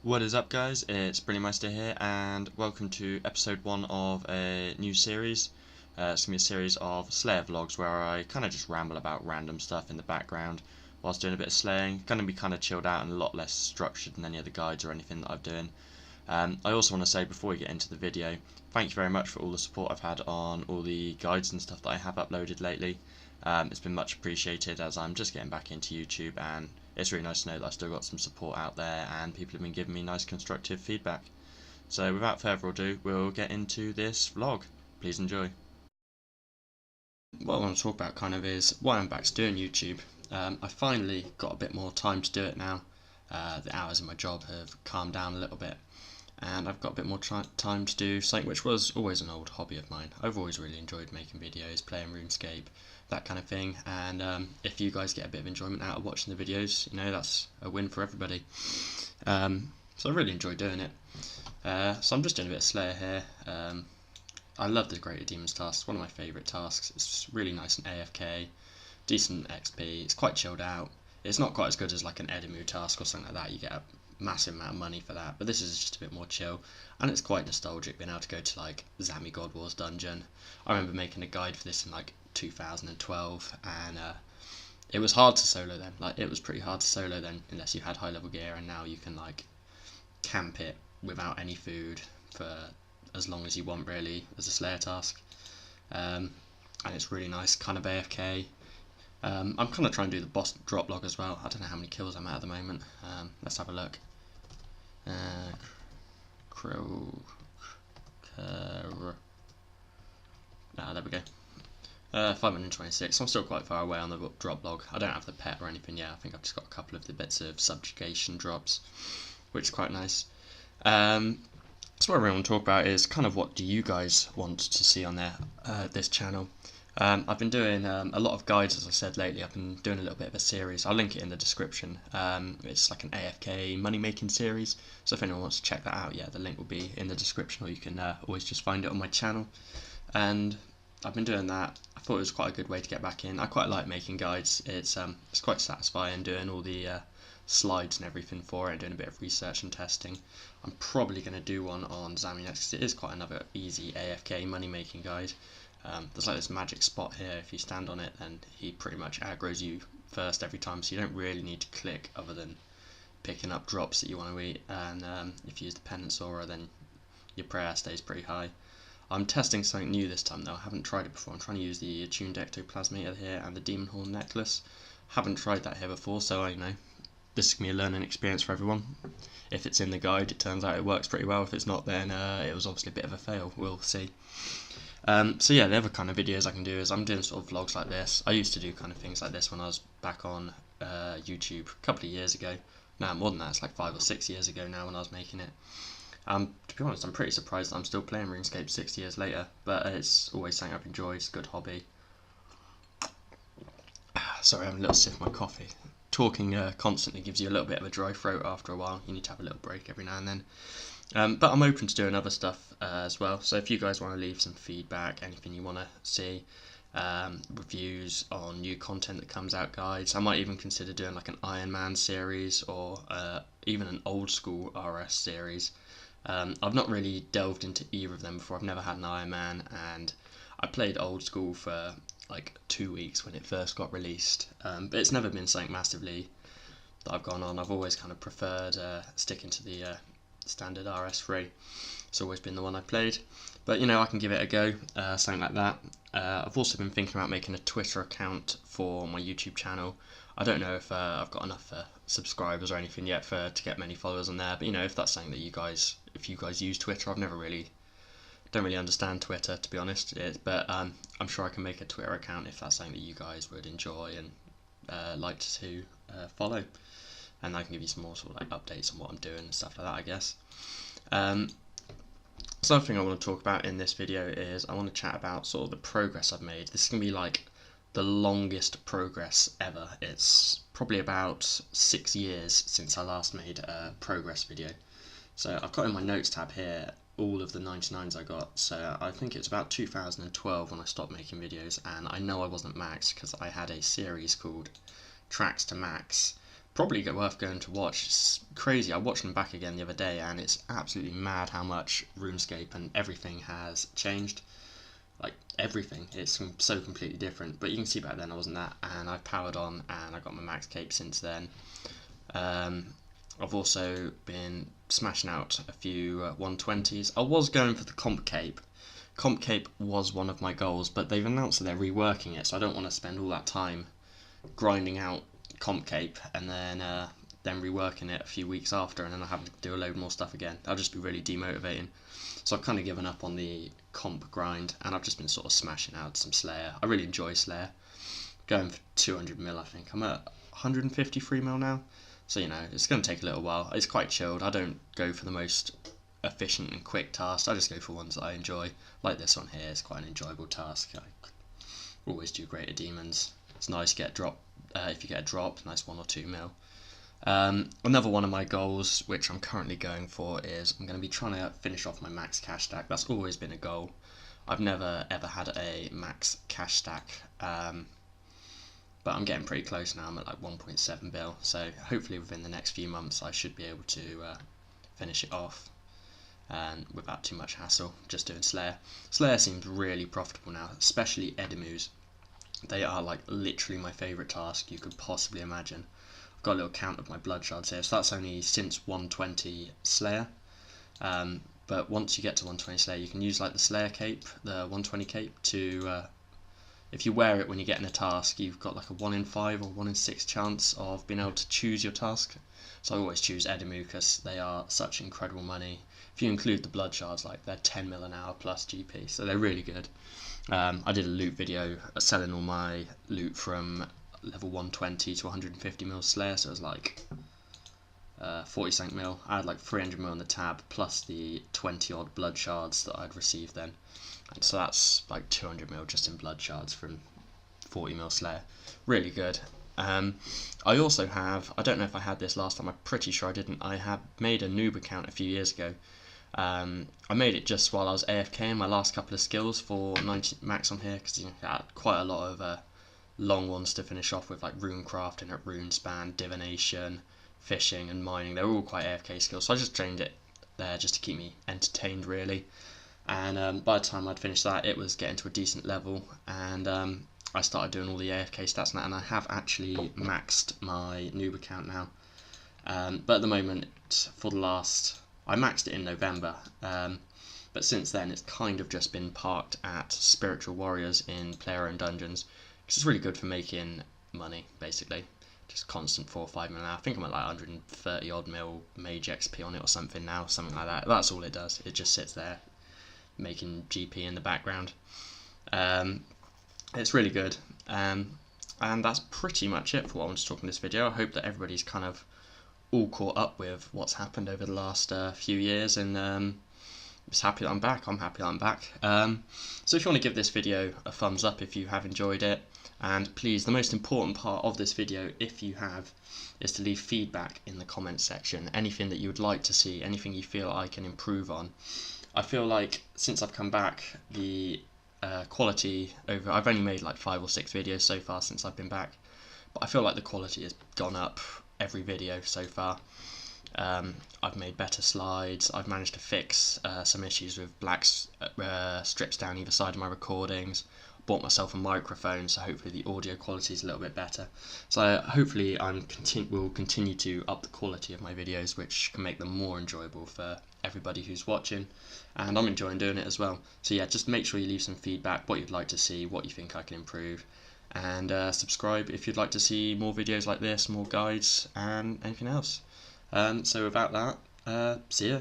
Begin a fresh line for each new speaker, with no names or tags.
What is up, guys? It's Meister here, and welcome to episode 1 of a new series. It's going to be a series of Slayer vlogs where I kind of just ramble about random stuff in the background whilst doing a bit of slaying. Going to be kind of chilled out and a lot less structured than any of the guides or anything that I'm doing. I also want to say before we get into the video, thank you very much for all the support I've had on all the guides and stuff that I have uploaded lately. It's been much appreciated as I'm just getting back into YouTube, and it's really nice to know that I've still got some support out there and people have been giving me nice constructive feedback. So without further ado, we'll get into this vlog. Please enjoy. What I want to talk about kind of is why I'm back to doing YouTube. I finally got a bit more time to do it now. The hours in my job have calmed down a little bit, and I've got a bit more time to do something which was always an old hobby of mine. I've always really enjoyed making videos, playing Runescape, that kind of thing, and if you guys get a bit of enjoyment out of watching the videos, you know, that's a win for everybody. So I really enjoy doing it. So I'm just doing a bit of Slayer here. I love the Greater Demons task, it's one of my favourite tasks. It's really nice and AFK, decent XP, it's quite chilled out. It's not quite as good as like an Edimu task or something like that, you get a massive amount of money for that, but this is just a bit more chill, and it's quite nostalgic being able to go to like Zami God Wars dungeon. I remember making a guide for this in like 2012, and it was hard to solo then. Like, it was pretty hard to solo then unless you had high level gear, and now you can like camp it without any food for as long as you want, really, as a Slayer task. And it's really nice, kind of AFK. I'm kind of trying to do the boss drop log as well. I don't know how many kills I'm at the moment. Let's have a look. There we go. 526. I'm still quite far away on the drop log. I don't have the pet or anything yet. I think I've just got a couple of the bits of subjugation drops, which is quite nice. So what I really want to talk about is kind of what do you guys want to see on this channel. I've been doing a lot of guides, as I said lately. I've been doing a little bit of a series. I'll link it in the description. It's like an AFK money making series, so if anyone wants to check that out, yeah, the link will be in the description, or you can always just find it on my channel. And I've been doing that. I thought it was quite a good way to get back in. I quite like making guides. It's quite satisfying doing all the slides and everything for it, doing a bit of research and testing. I'm probably going to do one on Zami next, because it is quite another easy AFK money making guide. There's like this magic spot here. If you stand on it, then he pretty much aggroes you first every time, so you don't really need to click other than picking up drops that you want to eat. And if you use the Penance Aura, then your prayer stays pretty high. I'm testing something new this time though. I haven't tried it before. I'm trying to use the Attuned Ectoplasmator here and the Demon Horn Necklace. Haven't tried that here before, so I know this is going to be a learning experience for everyone. If it's in the guide, it turns out it works pretty well. If it's not, then it was obviously a bit of a fail. We'll see. So yeah, the other kind of videos I can do is I'm doing sort of vlogs like this. I used to do kind of things like this when I was back on YouTube a couple of years ago. Now more than that, it's like 5 or 6 years ago now when I was making it. To be honest, I'm pretty surprised that I'm still playing RuneScape 6 years later, but it's always something I've enjoyed. It's a good hobby. Sorry, I'm a little sip of my coffee. Talking constantly gives you a little bit of a dry throat after a while. You need to have a little break every now and then. But I'm open to doing other stuff as well, so if you guys want to leave some feedback, anything you want to see, reviews on new content that comes out, guides. I might even consider doing like an Iron Man series, or even an old school RS series. I've not really delved into either of them before. I've never had an Iron Man, and I played old school for like 2 weeks when it first got released, but it's never been something massively that I've gone on. I've always kind of preferred sticking to the standard RS3. It's always been the one I played, but you know, I can give it a go, something like that. I've also been thinking about making a Twitter account for my YouTube channel. I don't know if I've got enough subscribers or anything yet to get many followers on there, but you know, if that's something that if you guys use Twitter, don't really understand Twitter, to be honest, but I'm sure I can make a Twitter account if that's something that you guys would enjoy and like to follow, and I can give you some more sort of like updates on what I'm doing and stuff like that, I guess. Something I want to talk about in this video is I want to chat about sort of the progress I've made. This is going to be like the longest progress ever. It's probably about 6 years since I last made a progress video. So I've got in my notes tab here all of the 99s I got, so I think it's about 2012 when I stopped making videos, and I know I wasn't maxed because I had a series called Tracks to Max probably worth going to watch. It's crazy. I watched them back again the other day, and it's absolutely mad how much RuneScape and everything has changed. Like everything, it's so completely different. But you can see back then I wasn't that, and I've powered on, and I got my max cape since then. I've also been smashing out a few 120s. I was going for the comp cape. Comp cape was one of my goals, but they've announced that they're reworking it, so I don't want to spend all that time grinding out comp cape and then reworking it a few weeks after, and then I have to do a load more stuff again. That'll just be really demotivating. So I've kind of given up on the comp grind, and I've just been sort of smashing out some Slayer. I really enjoy Slayer. Going for 200 mil, I think. I'm at 153 mil now. So, you know, it's going to take a little while. It's quite chilled. I don't go for the most efficient and quick tasks. I just go for ones that I enjoy. Like this one here. It's quite an enjoyable task. I always do greater demons. It's nice to get drop. If you get a drop, nice 1 or 2 mil. Another one of my goals, which I'm currently going for, is I'm going to be trying to finish off my max cash stack. That's always been a goal. I've never ever had a max cash stack, but I'm getting pretty close now. I'm at like 1.7 bill, so hopefully within the next few months I should be able to finish it off, and without too much hassle, just doing Slayer. Slayer seems really profitable now, especially Edimus. They are like literally my favourite task you could possibly imagine. I've got a little count of my blood shards here, so that's only since 120 Slayer. But once you get to 120 Slayer, you can use like the Slayer cape, the 120 cape, to if you wear it when you get in a task, you've got like a 1 in 5 or 1 in 6 chance of being able to choose your task. So I always choose Edimu because they are such incredible money. If you include the blood shards, like they're 10 mil an hour plus GP, so they're really good. I did a loot video selling all my loot from level 120 to 150 mil Slayer, so it was like 40 something mil. I had like 300 mil in the tab plus the 20 odd blood shards that I'd received then. And so that's like 200 mil just in blood shards from 40 mil Slayer. Really good. I also have, I don't know if I had this last time, I'm pretty sure I didn't, I have made a noob account a few years ago. I made it just while I was AFK in my last couple of skills for 90 max on here, because you know, I had quite a lot of long ones to finish off with, like rune crafting at Runespan, divination, fishing and mining. They were all quite AFK skills, so I just trained it there just to keep me entertained really. And by the time I'd finished that, it was getting to a decent level, and I started doing all the AFK stats now, and I have actually maxed my noob account now. But at the moment, for the last, I maxed it in November, but since then it's kind of just been parked at Spiritual Warriors in player-owned dungeons, which is really good for making money, basically. Just constant 4 or 5 mil now. I think I'm at like 130 odd mil mage XP on it or something now, something like that. That's all it does. It just sits there making GP in the background. It's really good. And that's pretty much it for what I want to talk in this video. I hope that everybody's kind of all caught up with what's happened over the last few years, and I'm just happy that I'm back. I'm happy that I'm back. So if you want to give this video a thumbs up if you have enjoyed it, and please, the most important part of this video, if you have, is to leave feedback in the comments section. Anything that you would like to see, anything you feel I can improve on. I feel like since I've come back, the quality over, I've only made like 5 or 6 videos so far since I've been back, but I feel like the quality has gone up every video so far. I've made better slides, I've managed to fix some issues with black strips down either side of my recordings, bought myself a microphone, so hopefully the audio quality is a little bit better. So hopefully will continue to up the quality of my videos, which can make them more enjoyable for everybody who's watching, and I'm enjoying doing it as well. So yeah, just make sure you leave some feedback, what you'd like to see, what you think I can improve, and subscribe if you'd like to see more videos like this, more guides, and anything else. So without that, see ya.